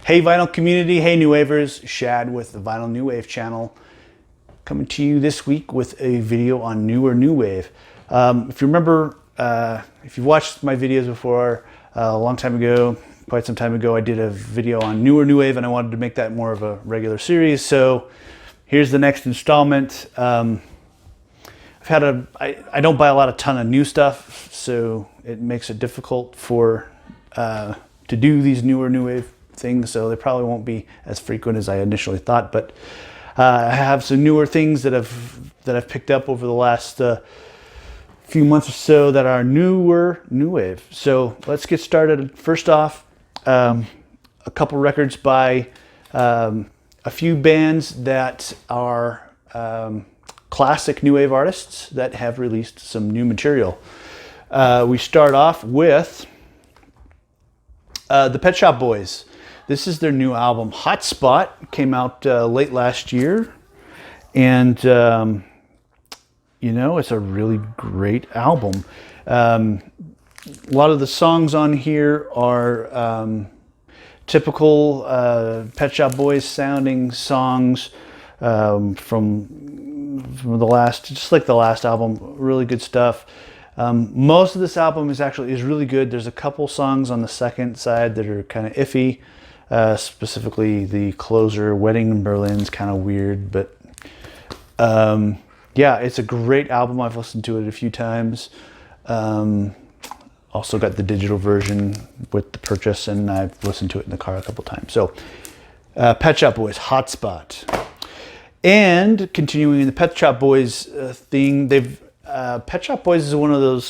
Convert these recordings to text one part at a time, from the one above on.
Hey vinyl community, hey new wavers, Shad with the Vinyl New Wave channel, coming to you this week with a video on newer new wave. If you remember, if you've watched my videos before, a long time ago, quite some time ago, I did a video on newer new wave and I wanted to make that more of a regular series. So here's the next installment. I don't buy a ton of new stuff, so it makes it difficult to do these newer new wave things, so they probably won't be as frequent as I initially thought, but I have some newer things that I've picked up over the last few months or so that are newer new wave. So let's get started. First off, a couple records by a few bands that are classic new wave artists that have released some new material. We start off with the Pet Shop Boys. This is their new album, Hotspot. Came out late last year, and you know, it's a really great album. A lot of the songs on here are typical Pet Shop Boys sounding songs from the last, just like the last album. Really good stuff. Most of this album is really good. There's a couple songs on the second side that are kind of iffy. Specifically the closer, Wedding in Berlin's kind of weird, but yeah, it's a great album. I've listened to it a few times. Also got the digital version with the purchase, and I've listened to it in the car a couple times. So Pet Shop Boys, Hotspot. And continuing in the Pet Shop Boys thing, Pet Shop Boys is one of the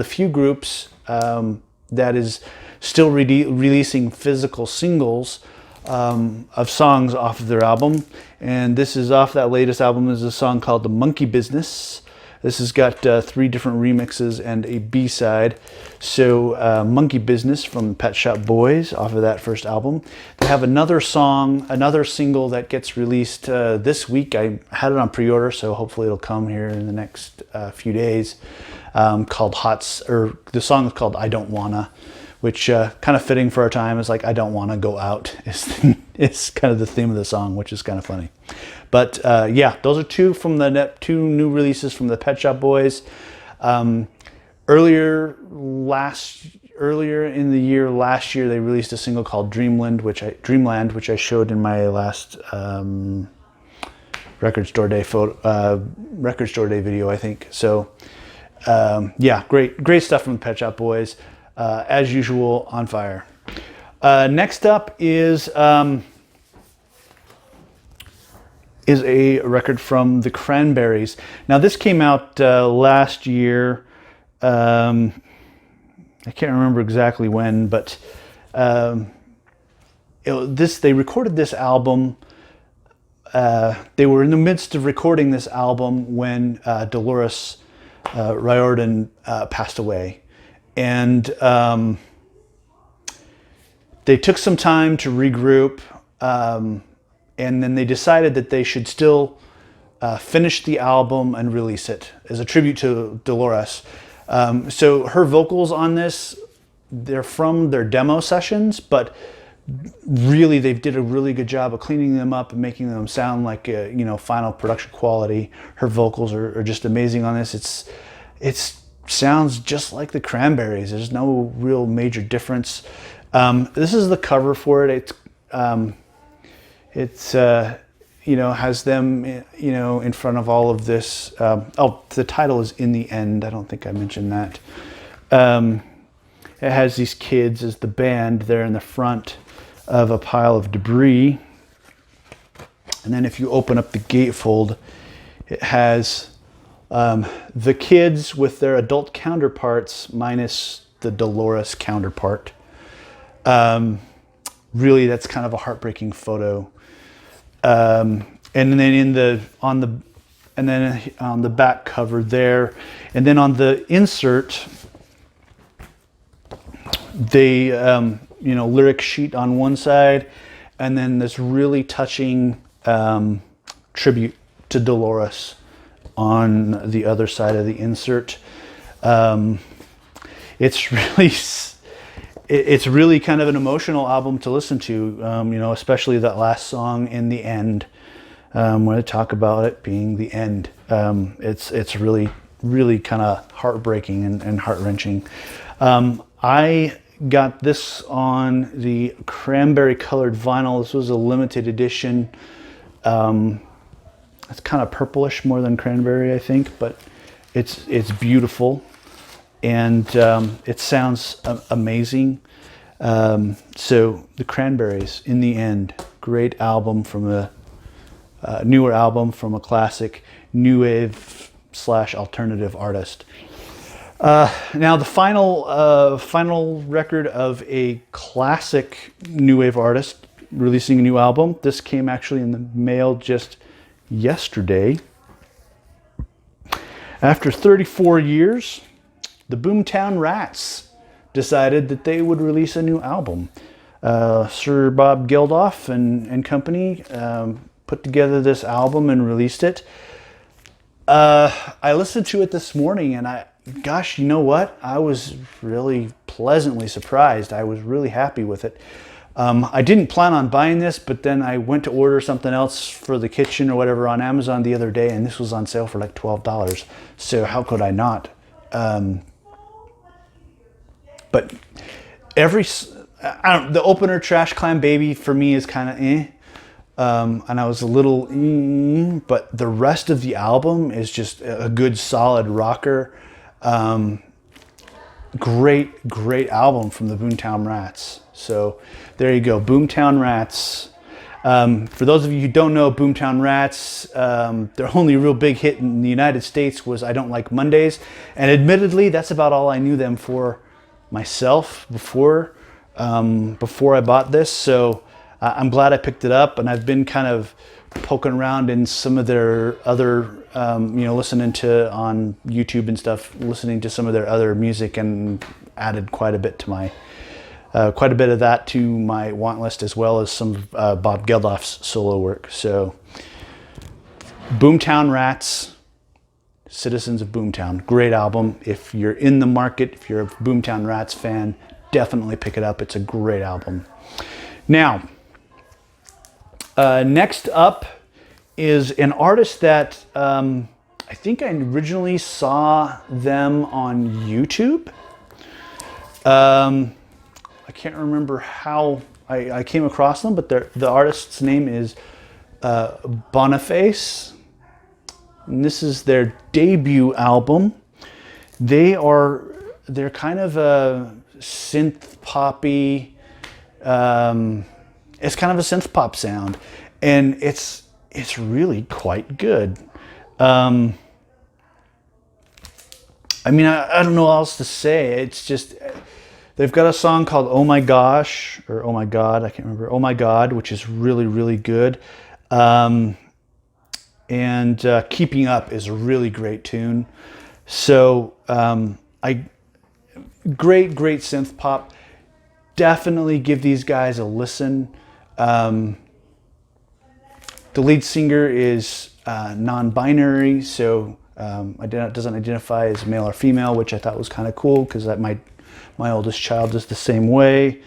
few groups that is still releasing physical singles of songs off of their album, and this is off that latest album. Is a song called "The Monkey Business." This has got 3 different remixes and a B-side. So Monkey Business from Pet Shop Boys off of that first album. They have another single that gets released this week. I had it on pre-order, so hopefully it'll come here in the next few days. The song is called "I Don't Wanna," which kind of fitting for our time. Is like, I don't want to go out. It's kind of the theme of the song, which is kind of funny. But yeah, those are two new releases from the Pet Shop Boys. Earlier in the year, last year, they released a single called Dreamland, which I showed in my last record store day video, I think. So yeah, great stuff from the Pet Shop Boys. As usual, on fire. Next up is a record from the Cranberries. Now this came out last year. I can't remember exactly when, but they recorded this album. They were in the midst of recording this album when Dolores Riordan passed away. And they took some time to regroup, and then they decided that they should still finish the album and release it as a tribute to Dolores. So her vocals on this, they're from their demo sessions, but really they did a really good job of cleaning them up and making them sound like final production quality. Her vocals are just amazing on this. It's sounds just like the Cranberries. There's no real major difference. This is the cover for it. It's has them in front of all of this. The title is "In the End." I don't think I mentioned that. It has these kids as the band there in the front of a pile of debris, and then if you open up the gatefold, it has the kids with their adult counterparts minus the Dolores counterpart. Really, that's kind of a heartbreaking photo. And then on the back cover there, and then on the insert, they lyric sheet on one side, and then this really touching tribute to Dolores on the other side of the insert. It's really it's really kind of an emotional album to listen to, you know, especially that last song, In the End, when I talk about it being the end. It's really, really kind of heartbreaking and heart-wrenching. I got this on the Cranberry colored vinyl. This was a limited edition. It's kind of purplish more than cranberry, I think, but it's beautiful. And it sounds amazing. So the Cranberries, In the End, great album from a newer album from a classic new wave / alternative artist. Now the final record of a classic new wave artist releasing a new album. This came actually in the mail just yesterday. After 34 years, the Boomtown Rats decided that they would release a new album. Sir Bob Geldof and company put together this album and released it. I listened to it this morning and gosh, you know what? I was really pleasantly surprised. I was really happy with it. I didn't plan on buying this, but then I went to order something else for the kitchen or whatever on Amazon the other day, and this was on sale for like $12. So how could I not? But the opener, Trash Clan Baby, for me is kind of and I was a little but the rest of the album is just a good solid rocker. Great album from the Boomtown Rats. So there you go, Boomtown Rats. For those of you who don't know Boomtown Rats, their only real big hit in the United States was I Don't Like Mondays, and admittedly that's about all I knew them for myself before I bought this. So I'm glad I picked it up, and I've been kind of poking around in some of their other listening to on YouTube and stuff, listening to some of their other music, and added quite a bit of that to my want list, as well as some of Bob Geldof's solo work. So Boomtown Rats, Citizens of Boomtown, great album. If you're in the market, if you're a Boomtown Rats fan, definitely pick it up. It's a great album. Now, next up is an artist that I think I originally saw them on YouTube. I can't remember how I came across them, but the artist's name is Boniface. And this is their debut album. They're kind of a synth poppy. It's kind of a synth pop sound, and it's really quite good. I mean, I don't know what else to say. It's just, they've got a song called Oh My Gosh, or Oh My God, I can't remember. Oh My God, which is really, really good. And Keeping Up is a really great tune. So great synth pop. Definitely give these guys a listen. The lead singer is non-binary, so doesn't identify as male or female, which I thought was kind of cool, because my oldest child is the same way.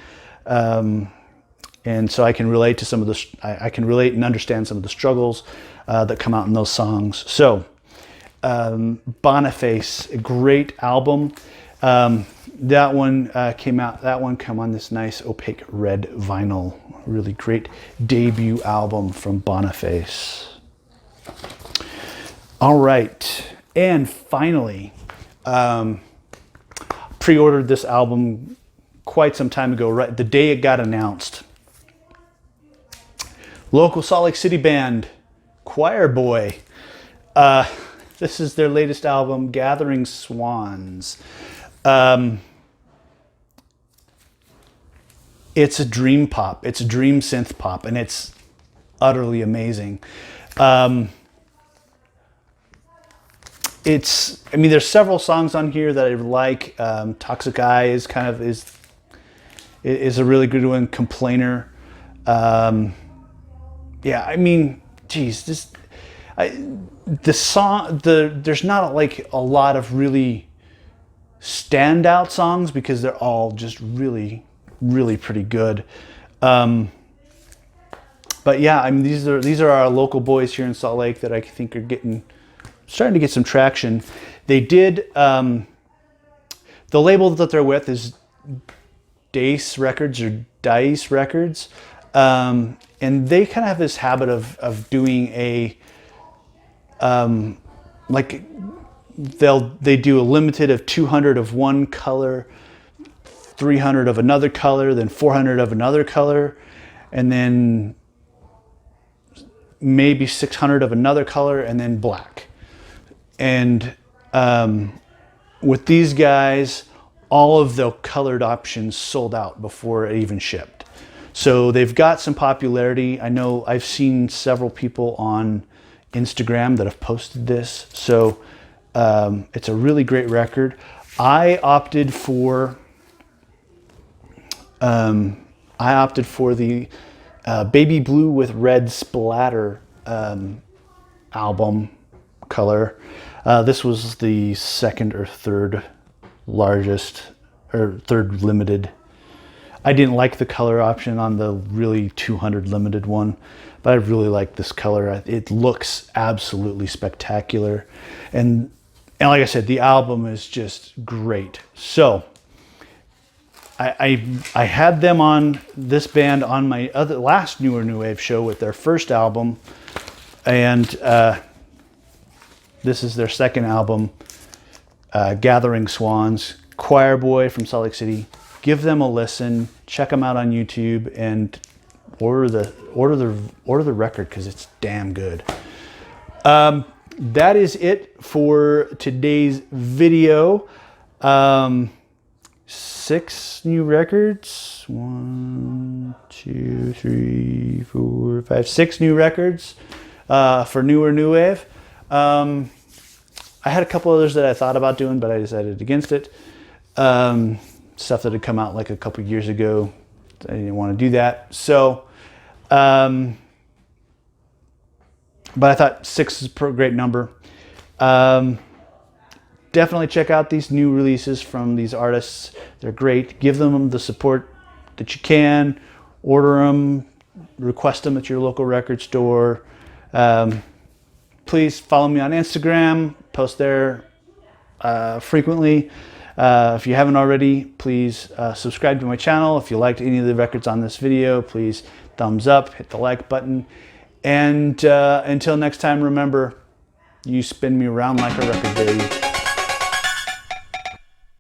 And so I can relate to some of the, I can relate and understand some of the struggles that come out in those songs. So Boniface, a great album. That one came on this nice opaque red vinyl. Really great debut album from Boniface. All right, and finally, pre-ordered this album quite some time ago, right the day it got announced. Local Salt Lake City band, Choir Boy. This is their latest album, Gathering Swans. It's a dream pop. It's a dream synth pop, and it's utterly amazing. There's several songs on here that I like. Toxic Eye is a really good one. Complainer. There's not like a lot of really standout songs, because they're all just really really pretty good. But yeah, I mean, these are our local boys here in Salt Lake that I think are starting to get some traction. They did, the label that they're with is Dice Records or Dice Records. And they kind of have this habit of doing a, like they do a limited of 200 of one color, 300 of another color, then 400 of another color, and then maybe 600 of another color, and then black. And with these guys, all of the colored options sold out before it even shipped. So they've got some popularity. I know I've seen several people on Instagram that have posted this. So it's a really great record. I opted for the baby blue with red splatter album color. This was the second or third largest or third limited. I didn't like the color option on the really 200 limited one, but I really like this color. It looks absolutely spectacular. And like I said, the album is just great. So I had them on, this band, on my last Newer New Wave show with their first album. And this is their second album, Gathering Swans. Choir boy from Salt Lake City. Give them a listen. Check them out on YouTube and order the record because it's damn good. That is it for today's video. 6 new records. 1, 2, 3, 4, 5, 6 new records for Newer New Wave. I had a couple others that I thought about doing, but I decided against it. Stuff that had come out like a couple years ago. I didn't want to do that. So, but I thought 6 is a great number. Definitely check out these new releases from these artists. They're great. Give them the support that you can. Order them. Request them at your local record store. Please follow me on Instagram. Post there frequently. If you haven't already, please subscribe to my channel. If you liked any of the records on this video, please thumbs up, hit the like button. And until next time, remember, you spin me around like a record, baby.